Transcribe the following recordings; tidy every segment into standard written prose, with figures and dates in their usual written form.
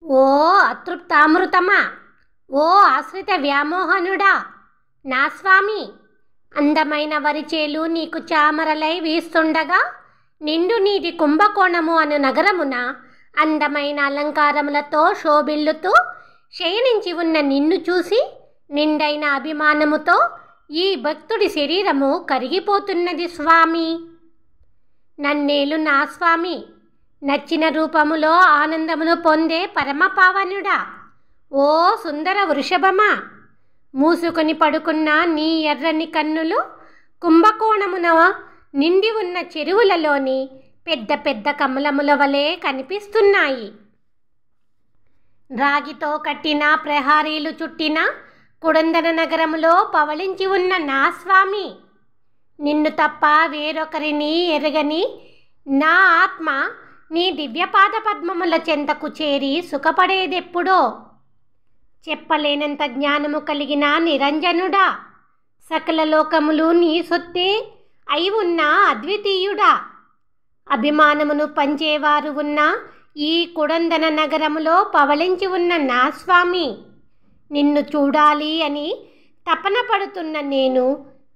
ఓ అతృప్తామృతమా, ఓ ఆశ్రిత వ్యామోహనుడా, నా స్వామి! అందమైన వరిచేలు నీకు చామరలై వీస్తుండగా, నిండు నీటి కుంభకోణము అను నగరమున అందమైన అలంకారములతో శోభిల్లుతూ శయనించి ఉన్న నిన్ను చూసి నిండైన అభిమానముతో ఈ భక్తుడి శరీరము కరిగిపోతున్నది స్వామి. నన్నేలు నా స్వామి, నచ్చిన రూపములో ఆనందమును పొందే పరమపావనుడా, ఓ సుందర వృషభమా! మూసుకొని పడుకున్న నీ ఎర్రని కన్నులు కుంభకోణమున నిండి ఉన్న చెరువులలోని పెద్ద పెద్ద కమలముల వలె కనిపిస్తున్నాయి. రాగితో కట్టిన ప్రహారీలు చుట్టిన కుడందన నగరములో పవళించి ఉన్న నా స్వామి, నిన్ను తప్ప వేరొకరిని ఎరగని నా ఆత్మ నీ దివ్యపాద పద్మముల చెంతకు చేరి సుఖపడేదెప్పుడో. చెప్పలేనంత జ్ఞానము కలిగిన నిరంజనుడా, సకల లోకములు నీ సొత్తే అయి ఉన్న అద్వితీయుడా, అభిమానమును పంచేవారు ఉన్న ఈ కుడందన నగరములో పవళించి ఉన్న నా స్వామి, నిన్ను చూడాలి అని తపన పడుతున్న నేను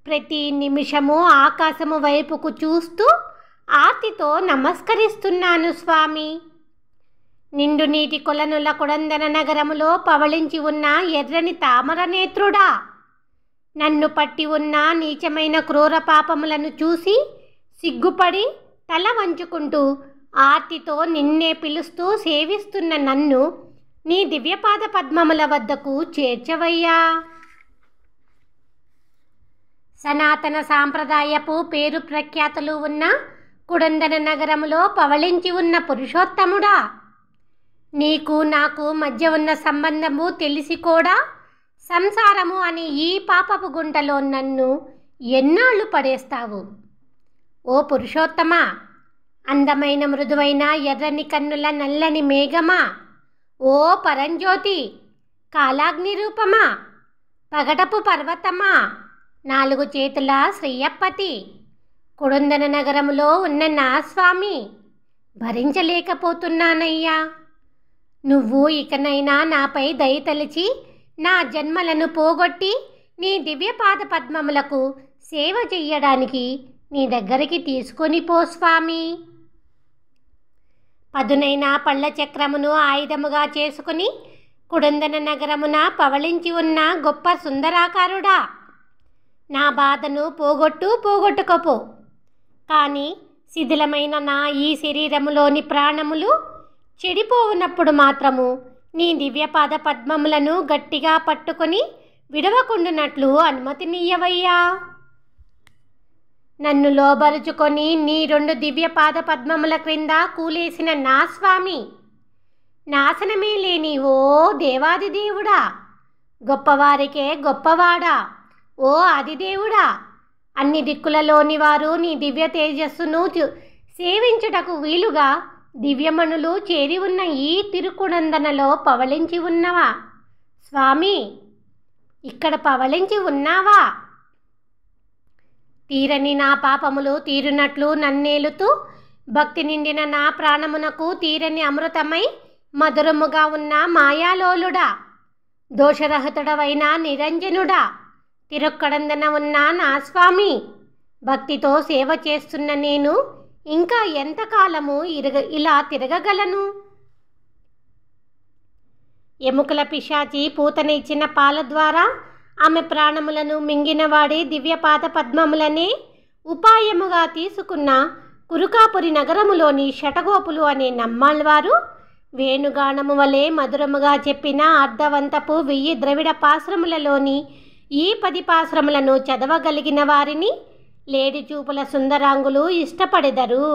ప్రతి నిమిషము ఆకాశము వైపుకు చూస్తూ ఆర్తితో నమస్కరిస్తున్నాను స్వామి. నిండు నీటి కొలనుల కుడందన నగరములో పవళించి ఉన్న ఎర్రని తామర నేత్రుడా, నన్ను పట్టి ఉన్న నీచమైన క్రూర పాపములను చూసి సిగ్గుపడి తల వంచుకుంటూ ఆర్తితో నిన్నే పిలుస్తూ సేవిస్తున్న నన్ను నీ దివ్యపాద పద్మముల వద్దకు చేర్చవయ్యా. సనాతన సాంప్రదాయపు పేరు ప్రఖ్యాతులు ఉన్న కుడందన నగరములో పవళించి ఉన్న పురుషోత్తముడా, నీకు నాకు మధ్య ఉన్న సంబంధము తెలిసి కూడా సంసారము అనే ఈ పాపపు గుంటలో నన్ను ఎన్నాళ్ళు పడేస్తావు? ఓ పురుషోత్తమా, అందమైన మృదువైన ఎర్రని కన్నుల నల్లని మేఘమా, ఓ పరంజ్యోతి, కాలాగ్ని రూపమా, పగడపు పర్వతమా, 4 చేతుల శ్రీయప్పతి, కుడందన నగరములో ఉన్న నా స్వామి, భరించలేకపోతున్నానయ్యా. నువ్వు ఇకనైనా నాపై దయతలిచి నా జన్మలను పోగొట్టి నీ దివ్యపాద పద్మములకు సేవ చెయ్యడానికి నీ దగ్గరికి తీసుకొని పో స్వామి. పదునైన పళ్ళ చక్రమును ఆయుధముగా చేసుకుని కుడందన నగరమున పవళించి ఉన్న గొప్ప సుందరాకారుడా, నా బాధను పోగొట్టుకోపో. కానీ శిథిలమైన నా ఈ శరీరములోని ప్రాణములు చెడిపోవునప్పుడు మాత్రము నీ దివ్యపాద పద్మములను గట్టిగా పట్టుకొని విడవకుండునట్లు అనుమతినియ్యవయ్యా. నన్ను లోబరుచుకొని నీ 2 దివ్యపాద పద్మముల క్రింద కూలేసిన నా స్వామి, నాశనమే లేని ఓ దేవాదిదేవుడా, గొప్పవారికే గొప్పవాడా, ఓ ఆదిదేవుడా, అన్ని దిక్కులలోని వారు నీ దివ్య తేజస్సును సేవించుటకు వీలుగా దివ్యమణులు చేరి ఉన్న ఈ తిరుకుడందనలో పవళించి ఉన్నవా స్వామి? ఇక్కడ పవళించి ఉన్నావా? తీరని నా పాపములు తీరునట్లు నన్నేలుతూ భక్తి నిండిన నా ప్రాణమునకు తీరని అమృతమై మధురముగా ఉన్న మాయాలోలుడా, దోషరహితుడవైన నిరంజనుడా, తిరుక్కడందన ఉన్న నా స్వామి, భక్తితో సేవ చేస్తున్న నేను ఇంకా ఎంతకాలము ఇలా తిరగగలను? ఎముకల పిశాచి పూతన ఇచ్చిన పాల ద్వారా ఆమె ప్రాణములను మింగినవాడి దివ్యపాద పద్మములనే ఉపాయముగా తీసుకున్న కురుకాపురి నగరములోని షటగోపులు అనే నమ్మాళ్వారు వేణుగానము వలె మధురముగా చెప్పిన అర్ధవంతపు 1000 ద్రవిడ పాశ్రములలోని ఈ 10 పాశ్రములను చదవగలిగిన వారిని లేడి చూపుల సుందరాంగులు ఇష్టపడెదరు.